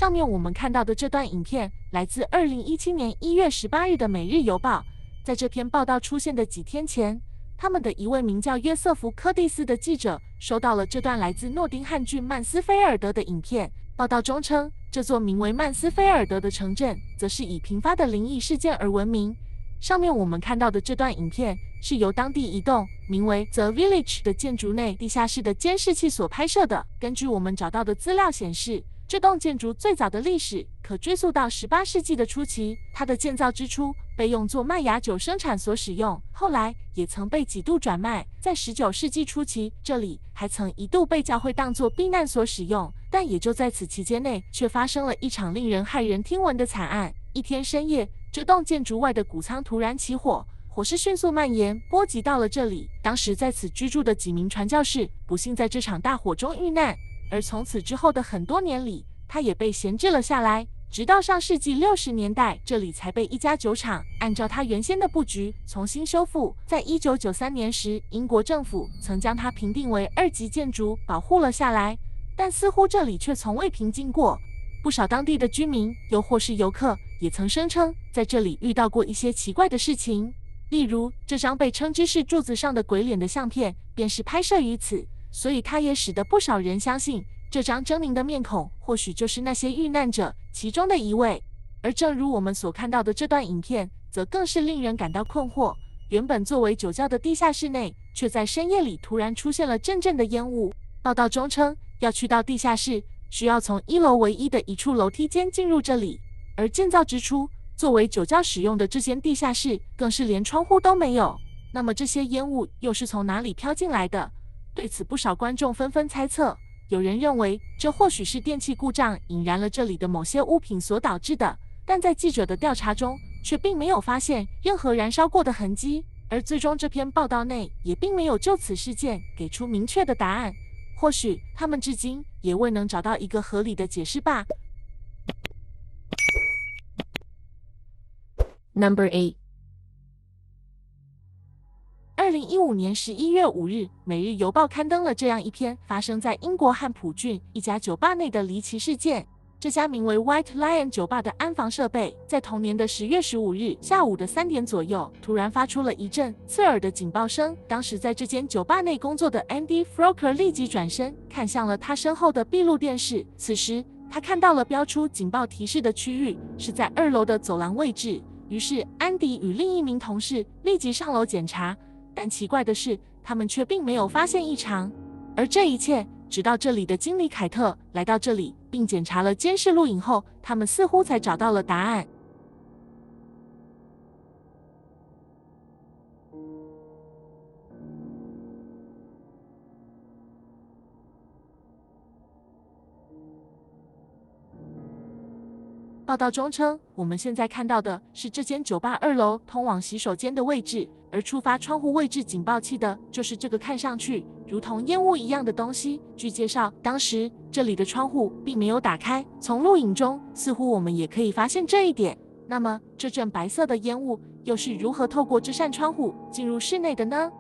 上面我们看到的这段影片来自2017年1月18日的《每日邮报》。在这篇报道出现的几天前，他们的一位名叫约瑟夫·柯蒂斯的记者收到了这段来自诺丁汉郡曼斯菲尔德的影片。报道中称，这座名为曼斯菲尔德的城镇则是以频发的灵异事件而闻名。上面我们看到的这段影片是由当地一栋名为 The Village 的建筑内地下室的监视器所拍摄的。根据我们找到的资料显示，这栋建筑最早的历史可追溯到18世纪的初期，它的建造之初被用作麦芽酒生产所使用，后来也曾被几度转卖。在19世纪初期，这里还曾一度被教会当作避难所使用，但也就在此期间内，却发生了一场令人骇人听闻的惨案。一天深夜，这栋建筑外的谷仓突然起火，火势迅速蔓延，波及到了这里。当时在此居住的几名传教士不幸在这场大火中遇难，而从此之后的很多年里，它也被闲置了下来。直到上世纪60年代，这里才被一家酒厂按照它原先的布局重新修复。在1993年时，英国政府曾将它评定为2级建筑，保护了下来，但似乎这里却从未平静过。不少当地的居民，又或是游客，也曾声称在这里遇到过一些奇怪的事情。例如，这张被称之是柱子上的鬼脸的相片，便是拍摄于此，所以它也使得不少人相信，这张狰狞的面孔或许就是那些遇难者其中的一位。而正如我们所看到的这段影片，则更是令人感到困惑。原本作为酒窖的地下室内，却在深夜里突然出现了阵阵的烟雾。报道中称，要去到地下室，需要从1楼唯一的一处楼梯间进入这里。而建造之初，作为酒窖使用的这间地下室，更是连窗户都没有。那么这些烟雾又是从哪里飘进来的？对此，不少观众纷纷猜测。有人认为，这或许是电器故障引燃了这里的某些物品所导致的，但在记者的调查中，却并没有发现任何燃烧过的痕迹。而最终这篇报道内也并没有就此事件给出明确的答案，或许他们至今也未能找到一个合理的解释吧。Number 8。2015年11月5日，《每日邮报》刊登了这样一篇发生在英国汉普郡一家酒吧内的离奇事件。这家名为 White Lion 酒吧的安防设备，在同年的10月15日下午的3点左右，突然发出了一阵刺耳的警报声。当时在这间酒吧内工作的 Andy Froker 立即转身看向了他身后的闭路电视，此时他看到了标出警报提示的区域是在2楼的走廊位置。于是安迪与另一名同事立即上楼检查，但奇怪的是，他们却并没有发现异常。而这一切，直到这里的经理凯特来到这里，并检查了监视录影后，他们似乎才找到了答案。报道中称，我们现在看到的是这间酒吧2楼通往洗手间的位置，而触发窗户位置警报器的就是这个看上去如同烟雾一样的东西。据介绍，当时这里的窗户并没有打开，从录影中似乎我们也可以发现这一点。那么，这阵白色的烟雾又是如何透过这扇窗户进入室内的呢？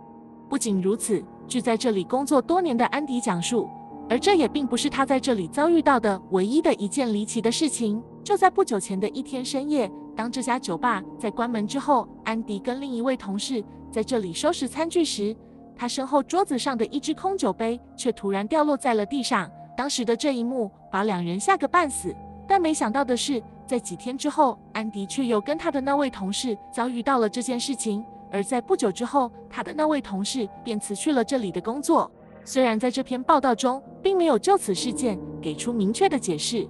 不仅如此，据在这里工作多年的安迪讲述，而这也并不是他在这里遭遇到的唯一的一件离奇的事情。就在不久前的一天深夜，当这家酒吧在关门之后，安迪跟另一位同事在这里收拾餐具时，他身后桌子上的一只空酒杯却突然掉落在了地上。当时的这一幕把2人吓个半死，但没想到的是，在几天之后，安迪却又跟他的那位同事遭遇到了这件事情，而在不久之后，他的那位同事便辞去了这里的工作。虽然在这篇报道中并没有就此事件给出明确的解释，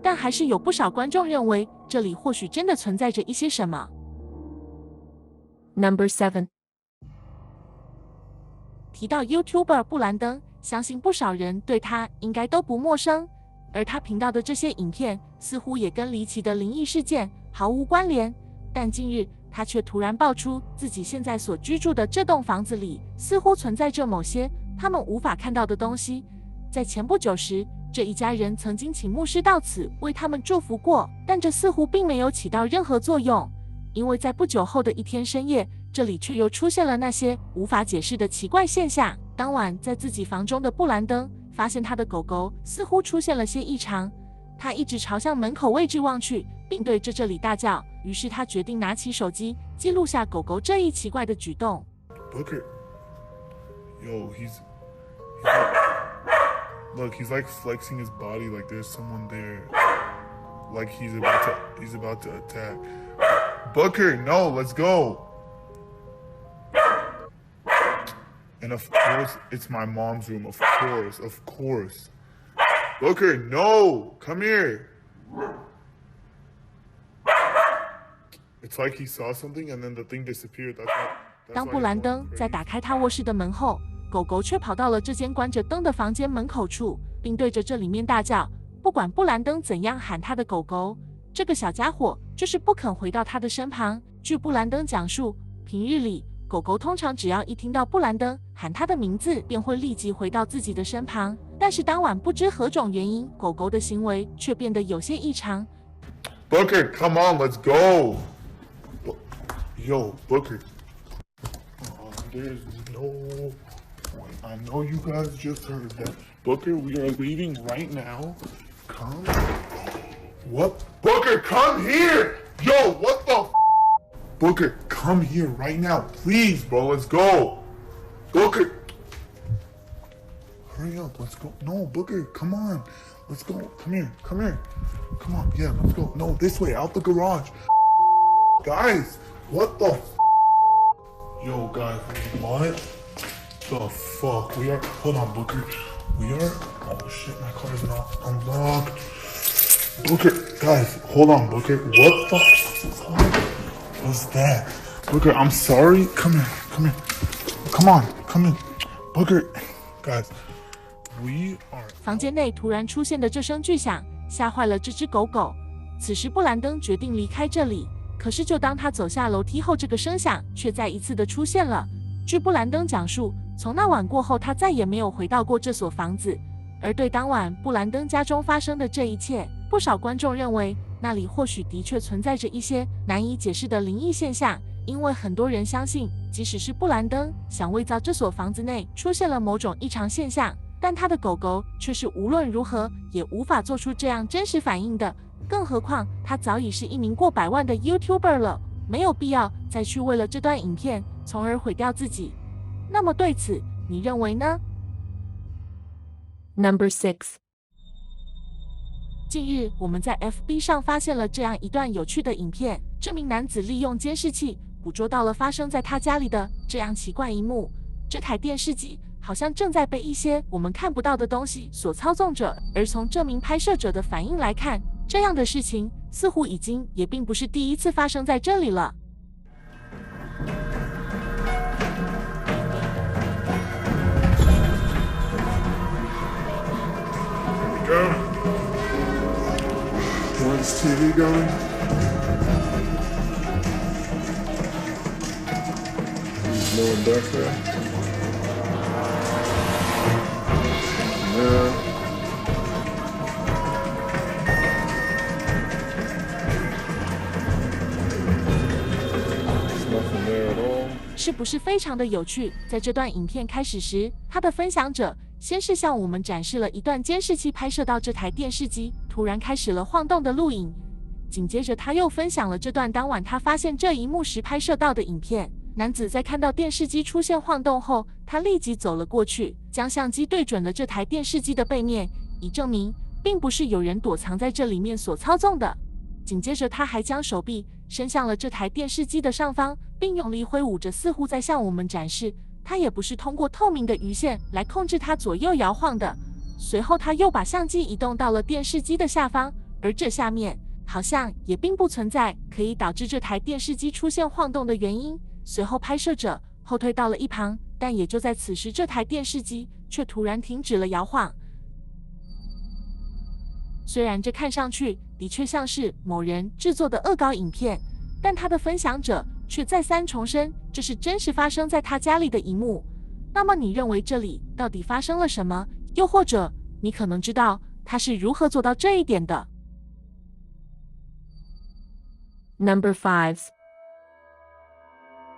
但还是有不少观众认为这里或许真的存在着一些什么。Number 7。提到 YouTuber 布兰登，相信不少人对他应该都不陌生，而他频道的这些影片似乎也跟离奇的灵异事件毫无关联。但近日他却突然爆出自己现在所居住的这栋房子里似乎存在着某些他们无法看到的东西。在前不久时，这一家人曾经请牧师到此为他们祝福过，但这似乎并没有起到任何作用，因为在不久后的一天深夜，这里却又出现了那些无法解释的奇怪现象。当晚在自己房中的布兰登发现他的狗狗似乎出现了些异常，他一直朝向门口位置望去，并对着这里大叫。于是他决定拿起手机记录下狗狗这一奇怪的举动。Booker, yo, he's like flexing his body like there's someone there, like he's about to attack. Booker, no, let's go. And of course, it's my mom's room. Of course. Booker, no, come here. It's like he saw something and then the thing disappeared. That's 当布兰登在打开他卧室的门后，狗狗却跑到了这间关着灯的房间门口处，并对着这里面大叫。不管布兰登怎样喊他的狗狗，这个小家伙就是不肯回到他的身旁。据布兰登讲述，平日里狗狗通常只要一听到布兰登喊它的名字，便会立即回到自己的身旁。但是当晚不知何种原因，狗狗的行为却变得有些异常。Booker, come on, let's go. Yo, Booker. There's no point. I know you guys just heard that. Booker, we are leaving right now. Come. What? Booker, come here. Yo, what the Booker, come here right now. Please, bro, let's go. Booker. Hurry up, let's go. No, Booker, come on. Let's go. Come here. Come on, yeah, let's go. No, this way, out the garage. Guys, what the Yo, guys, what the fuck? Hold on, Booker. Oh shit, my car is not unlocked. Booker, guys, hold on, Booker. What the fuck was that? Booker, I'm sorry. Come here. Come in. Booker, guys, we are. 房间内突然出现的这声巨响，吓坏了这只狗狗。此时布兰登决定离开这里。可是，就当他走下楼梯后，这个声响却再一次的出现了。据布兰登讲述，从那晚过后，他再也没有回到过这所房子。而对当晚布兰登家中发生的这一切，不少观众认为那里或许的确存在着一些难以解释的灵异现象，因为很多人相信，即使是布兰登想伪造这所房子内出现了某种异常现象，但他的狗狗却是无论如何也无法做出这样真实反应的。更何况，他早已是一名过百万的 YouTuber 了，没有必要再去为了这段影片从而毁掉自己。那么对此，你认为呢？ Number 6。近日，我们在 FB 上发现了这样一段有趣的影片。这名男子利用监视器捕捉到了发生在他家里的这样奇怪一幕：这台电视机好像正在被一些我们看不到的东西所操纵着。而从这名拍摄者的反应来看，这样的事情似乎已经也并不是第一次发生在这里了。When's TV going? No one back there? Yeah. There's 是不是非常的有趣？在这段影片开始时，他的分享者先是向我们展示了一段监视器拍摄到这台电视机突然开始了晃动的录影，紧接着他又分享了这段当晚他发现这一幕时拍摄到的影片。男子在看到电视机出现晃动后，他立即走了过去，将相机对准了这台电视机的背面，以证明并不是有人躲藏在这里面所操纵的。紧接着他还将手臂伸向了这台电视机的上方，并用力挥舞着，似乎在向我们展示他也不是通过透明的鱼线来控制它左右摇晃的。随后他又把相机移动到了电视机的下方，而这下面好像也并不存在可以导致这台电视机出现晃动的原因。随后拍摄者后退到了一旁，但也就在此时，这台电视机却突然停止了摇晃。虽然这看上去的确像是某人制作的恶搞影片，但他的分享者却再三重申这是真实发生在他家里的一幕。那么你认为这里到底发生了什么？又或者你可能知道他是如何做到这一点的？ Number 5。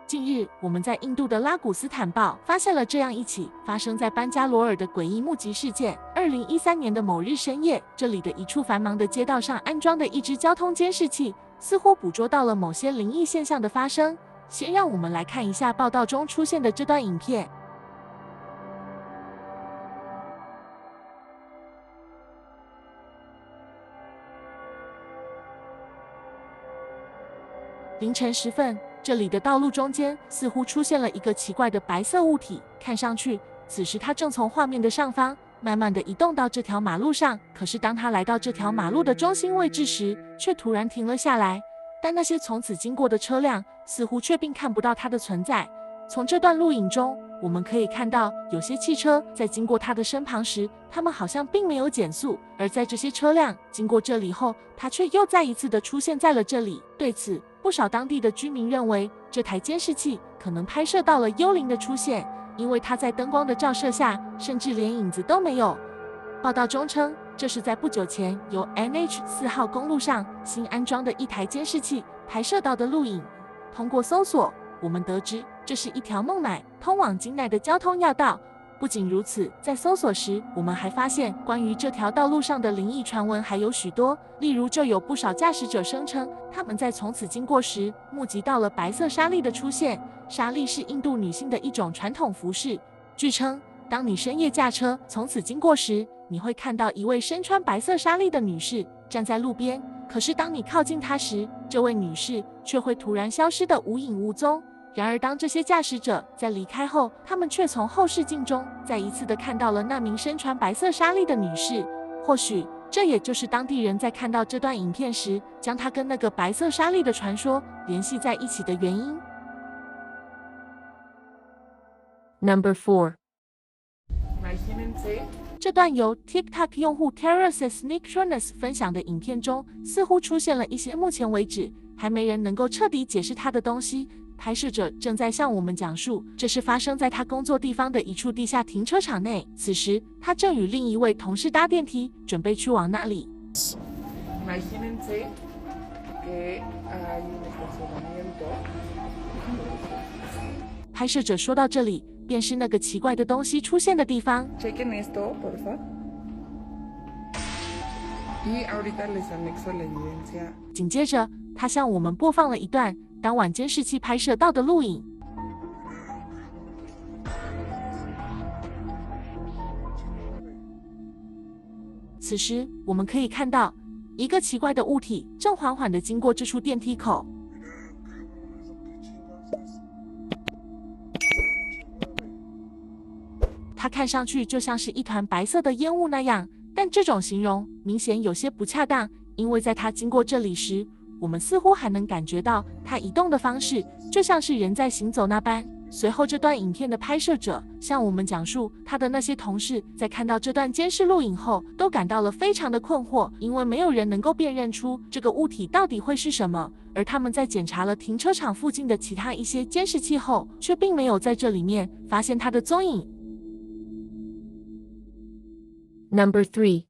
近日，我们在印度的拉古斯坦堡发现了这样一起发生在班加罗尔的诡异目击事件。2013年的某日深夜，这里的一处繁忙的街道上安装的一只交通监视器，似乎捕捉到了某些灵异现象的发生。先让我们来看一下报道中出现的这段影片。凌晨时分，这里的道路中间似乎出现了一个奇怪的白色物体，看上去，此时它正从画面的上方慢慢地移动到这条马路上。可是当它来到这条马路的中心位置时，却突然停了下来。但那些从此经过的车辆似乎却并看不到它的存在。从这段录影中，我们可以看到有些汽车在经过它的身旁时，它们好像并没有减速，而在这些车辆经过这里后，它却又再一次的出现在了这里。对此，不少当地的居民认为，这台监视器可能拍摄到了幽灵的出现，因为它在灯光的照射下，甚至连影子都没有。报道中称，这是在不久前由 NH4 号公路上新安装的一台监视器拍摄到的录影。通过搜索，我们得知这是一条孟买通往京奈的交通要道。不仅如此，在搜索时，我们还发现关于这条道路上的灵异传闻还有许多，例如就有不少驾驶者声称，他们在从此经过时目击到了白色纱丽的出现。纱丽是印度女性的一种传统服饰。据称，当你深夜驾车从此经过时，你会看到一位身穿白色纱丽的女士站在路边，可是当你靠近她时，这位女士却会突然消失得无影无踪。然而当这些驾驶者在离开后，他们却从后视镜中再一次地看到了那名身穿白色纱丽的女士。或许这也就是当地人在看到这段影片时，将她跟那个白色纱丽的传说联系在一起的原因。Number 4。这段由 TikTok 用户 Terraces Nictronis 分享的影片中，似乎出现了一些目前为止还没人能够彻底解释它的东西。拍摄者正在向我们讲述，这是发生在他工作地方的一处地下停车场内。此时，他正与另一位同事搭电梯，准备去往那里。拍摄者说到这里，便是那个奇怪的东西出现的地方。紧接着，他向我们播放了一段当晚监视器拍摄到的录影。此时，我们可以看到一个奇怪的物体正缓缓地经过这处电梯口。它看上去就像是一团白色的烟雾那样，但这种形容明显有些不恰当，因为在它经过这里时，我们似乎还能感觉到它移动的方式，就像是人在行走那般。随后，这段影片的拍摄者向我们讲述，他的那些同事在看到这段监视录影后，都感到了非常的困惑，因为没有人能够辨认出这个物体到底会是什么。而他们在检查了停车场附近的其他一些监视器后，却并没有在这里面发现它的踪影。Number 3。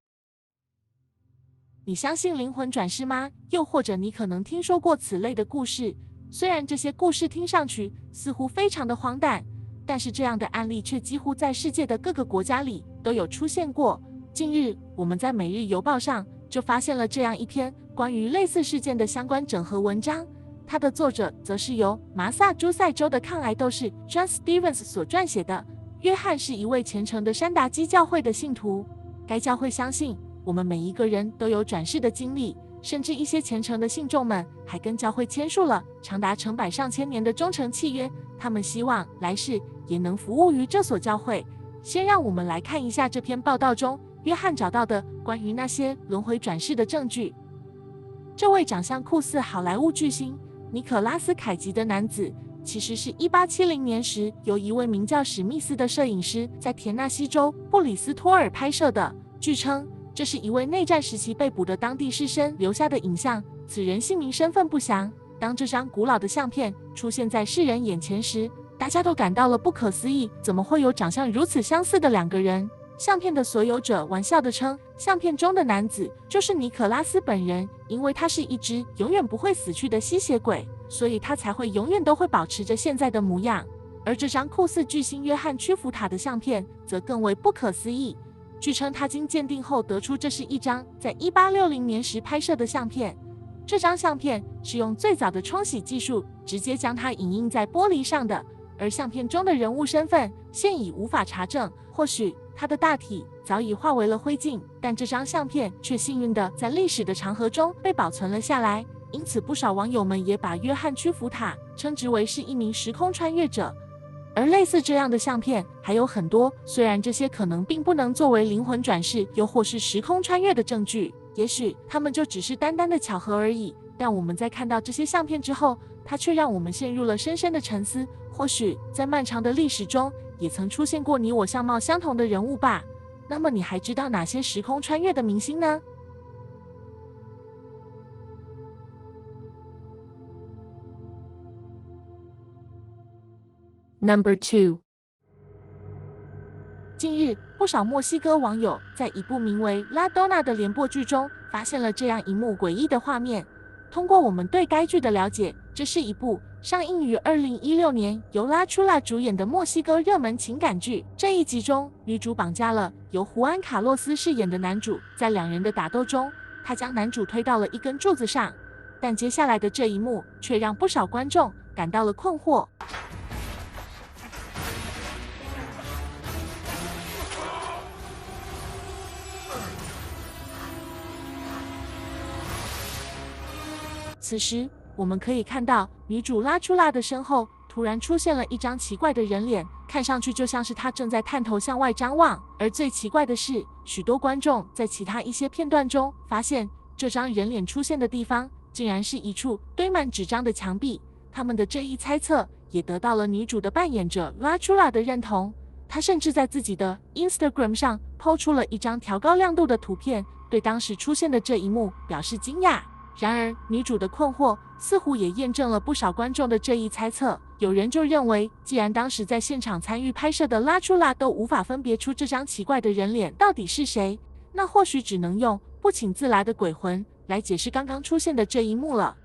你相信灵魂转世吗？又或者你可能听说过此类的故事？虽然这些故事听上去似乎非常的荒诞，但是这样的案例却几乎在世界的各个国家里都有出现过。近日，我们在《每日邮报》上就发现了这样一篇关于类似事件的相关整合文章，它的作者则是由麻萨诸塞州的抗癌斗士 John Stevens 所撰写的。约翰是一位虔诚的山达基教会的信徒，该教会相信我们每一个人都有转世的经历，甚至一些虔诚的信众们还跟教会签署了长达成百上千年的忠诚契约，他们希望来世也能服务于这所教会。先让我们来看一下这篇报道中约翰找到的关于那些轮回转世的证据。这位长相酷似好莱坞巨星尼可拉斯·凯奇的男子，其实是1870年时由一位名叫史密斯的摄影师在田纳西州布里斯托尔拍摄的。据称，这是一位内战时期被捕的当地士绅留下的影像，此人姓名身份不详。当这张古老的相片出现在世人眼前时，大家都感到了不可思议，怎么会有长相如此相似的两个人？相片的所有者玩笑地称，相片中的男子就是尼可拉斯本人，因为他是一只永远不会死去的吸血鬼。所以他才会永远都会保持着现在的模样。而这张酷似巨星约翰·屈服塔的相片则更为不可思议。据称，他经鉴定后得出这是一张在1860年时拍摄的相片。这张相片是用最早的冲洗技术直接将它影印在玻璃上的，而相片中的人物身份现已无法查证，或许他的大体早已化为了灰烬，但这张相片却幸运地在历史的长河中被保存了下来。因此，不少网友们也把约翰·屈服塔称之为是一名时空穿越者。而类似这样的相片还有很多，虽然这些可能并不能作为灵魂转世又或是时空穿越的证据，也许它们就只是单单的巧合而已。但我们在看到这些相片之后，它却让我们陷入了深深的沉思。或许在漫长的历史中，也曾出现过你我相貌相同的人物吧？那么你还知道哪些时空穿越的明星呢？Number 2。近日，不少墨西哥网友在一部名为《拉多纳》的连播剧中发现了这样一幕诡异的画面。通过我们对该剧的了解，这是一部上映于2016年由拉楚拉主演的墨西哥热门情感剧。这一集中，女主绑架了由胡安·卡洛斯饰演的男主，在两人的打斗中，她将男主推到了一根柱子上。但接下来的这一幕却让不少观众感到了困惑。此时，我们可以看到女主拉楚拉的身后突然出现了一张奇怪的人脸，看上去就像是她正在探头向外张望。而最奇怪的是，许多观众在其他一些片段中发现，这张人脸出现的地方竟然是一处堆满纸张的墙壁。他们的这一猜测也得到了女主的扮演者拉楚拉的认同。她甚至在自己的 Instagram 上 po 出了一张调高亮度的图片，对当时出现的这一幕表示惊讶。然而，女主的困惑似乎也验证了不少观众的这一猜测。有人就认为，既然当时在现场参与拍摄的拉楚拉都无法分别出这张奇怪的人脸到底是谁，那或许只能用不请自来的鬼魂来解释刚刚出现的这一幕了。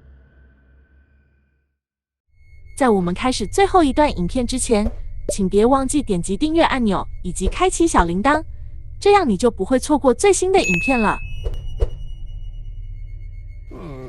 在我们开始最后一段影片之前，请别忘记点击订阅按钮以及开启小铃铛，这样你就不会错过最新的影片了。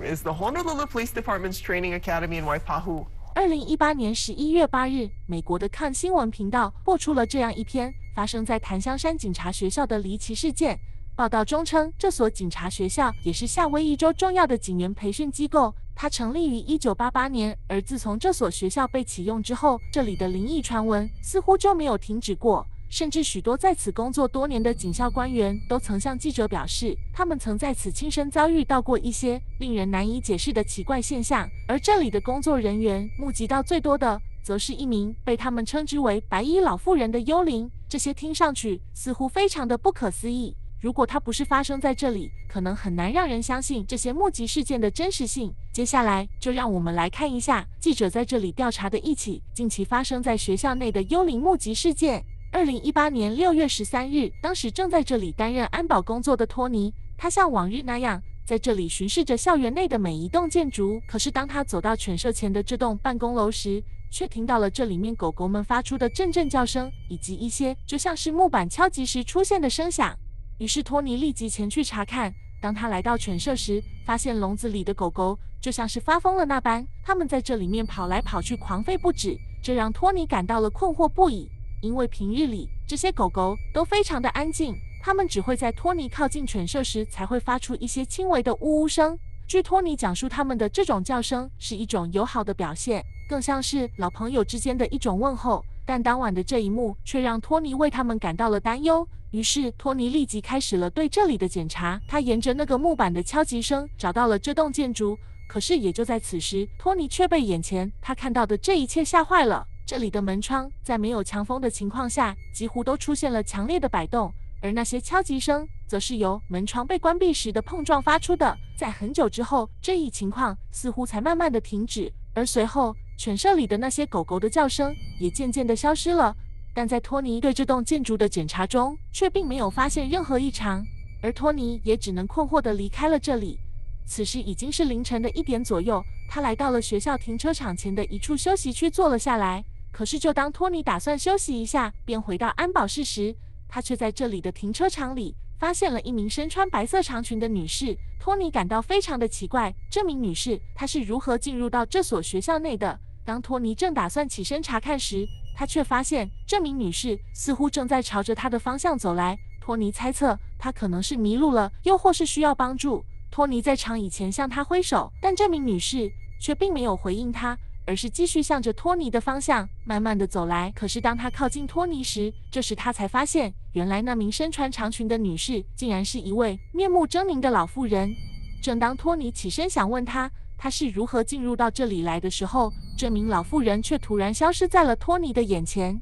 Is the Honolulu Police Department's training academy in Waipahu? 2018年11月8日，美国的看新闻频道播出了这样一篇发生在檀香山警察学校的离奇事件。报道中称，这所警察学校也是夏威夷州重要的警员培训机构。它成立于1988年，而自从这所学校被启用之后，这里的灵异传闻似乎就没有停止过。甚至许多在此工作多年的警校官员都曾向记者表示，他们曾在此亲身遭遇到过一些令人难以解释的奇怪现象。而这里的工作人员目击到最多的，则是一名被他们称之为白衣老妇人的幽灵。这些听上去似乎非常的不可思议。如果它不是发生在这里，可能很难让人相信这些目击事件的真实性。接下来就让我们来看一下记者在这里调查的一起近期发生在学校内的幽灵目击事件。2018年6月13日，当时正在这里担任安保工作的托尼，他像往日那样在这里巡视着校园内的每一栋建筑。可是当他走到犬舍前的这栋办公楼时，却听到了这里面狗狗们发出的阵阵叫声，以及一些就像是木板敲击时出现的声响。于是托尼立即前去查看。当他来到犬舍时，发现笼子里的狗狗就像是发疯了那般，它们在这里面跑来跑去，狂吠不止。这让托尼感到了困惑不已。因为平日里这些狗狗都非常的安静，它们只会在托尼靠近犬舍时才会发出一些轻微的呜呜声。据托尼讲述，它们的这种叫声是一种友好的表现，更像是老朋友之间的一种问候。但当晚的这一幕却让托尼为他们感到了担忧。于是托尼立即开始了对这里的检查。他沿着那个木板的敲击声找到了这栋建筑。可是也就在此时，托尼却被眼前他看到的这一切吓坏了。这里的门窗在没有强风的情况下，几乎都出现了强烈的摆动，而那些敲击声则是由门窗被关闭时的碰撞发出的。在很久之后，这一情况似乎才慢慢的停止，而随后犬舍里的那些狗狗的叫声也渐渐的消失了。但在托尼对这栋建筑的检查中，却并没有发现任何异常，而托尼也只能困惑的离开了这里。此时已经是凌晨的1点左右，他来到了学校停车场前的一处休息区坐了下来。可是，就当托尼打算休息一下，便回到安保室时，他却在这里的停车场里发现了一名身穿白色长裙的女士。托尼感到非常的奇怪，这名女士她是如何进入到这所学校内的？当托尼正打算起身查看时，他却发现这名女士似乎正在朝着他的方向走来。托尼猜测她可能是迷路了，又或是需要帮助。托尼在场以前向她挥手，但这名女士却并没有回应他，而是继续向着托尼的方向慢慢的走来。可是当他靠近托尼时，这时他才发现，原来那名身穿长裙的女士竟然是一位面目狰狞的老妇人。正当托尼起身想问她是如何进入到这里来的时候，这名老妇人却突然消失在了托尼的眼前。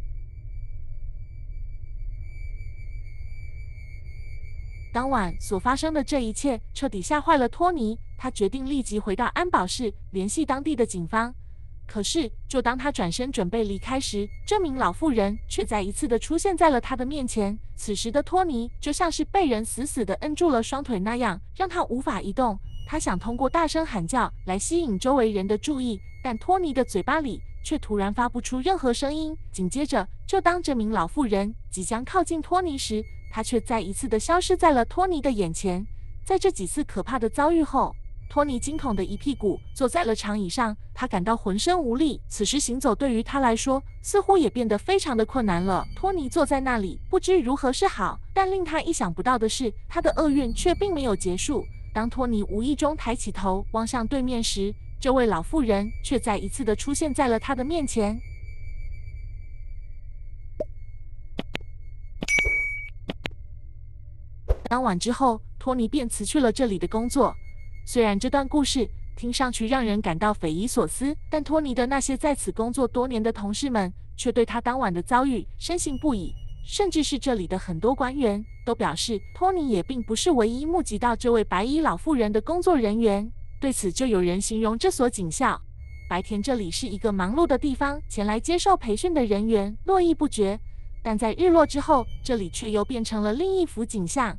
当晚所发生的这一切彻底吓坏了托尼，他决定立即回到安保室联系当地的警方。可是，就当他转身准备离开时，这名老妇人却再一次的出现在了他的面前。此时的托尼就像是被人死死的摁住了双腿那样，让他无法移动。他想通过大声喊叫来吸引周围人的注意，但托尼的嘴巴里却突然发不出任何声音。紧接着，就当这名老妇人即将靠近托尼时，他却再一次的消失在了托尼的眼前。在这几次可怕的遭遇后，托尼惊恐的一屁股坐在了长椅上，他感到浑身无力。此时行走对于他来说似乎也变得非常的困难了。托尼坐在那里，不知如何是好。但令他意想不到的是，他的厄运却并没有结束。当托尼无意中抬起头望向对面时，这位老妇人却再一次的出现在了他的面前。当晚之后，托尼便辞去了这里的工作。虽然这段故事听上去让人感到匪夷所思，但托尼的那些在此工作多年的同事们却对他当晚的遭遇深信不疑，甚至是这里的很多官员都表示，托尼也并不是唯一目击到这位白衣老妇人的工作人员。对此，就有人形容这所警校，白天这里是一个忙碌的地方，前来接受培训的人员络绎不绝，但在日落之后，这里却又变成了另一幅景象。